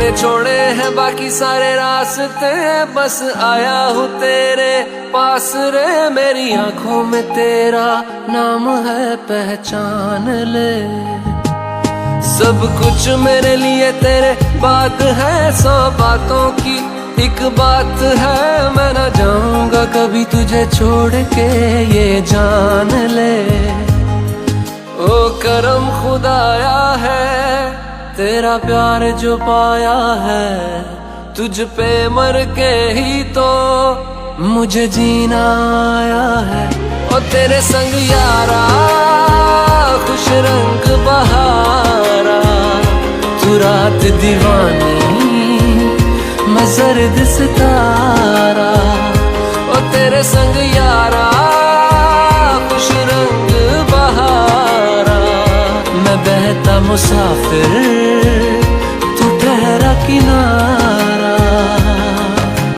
मैंने छोड़े हैं बाकी सारे रास्ते, बस आया हूँ तेरे पास रे। मेरी आंखों में तेरा नाम है, पहचान ले। सब कुछ मेरे लिए तेरे बात है, 100 बातों की एक बात है। मैं ना जाऊंगा कभी तुझे छोड़ के, ये जान ले। ओ करम खुदाया है तेरा प्यार जो पाया है, तुझ पे मर के ही तो मुझे जीना आया है। ओ तेरे संग यारा खुश रंग बहारा, तू रात दीवानी मैं जर्द सितारा। ओ तेरे संग यारा खुश रंग बहारा, मैं बहता मुसाफिर तू ठहरा किनारा।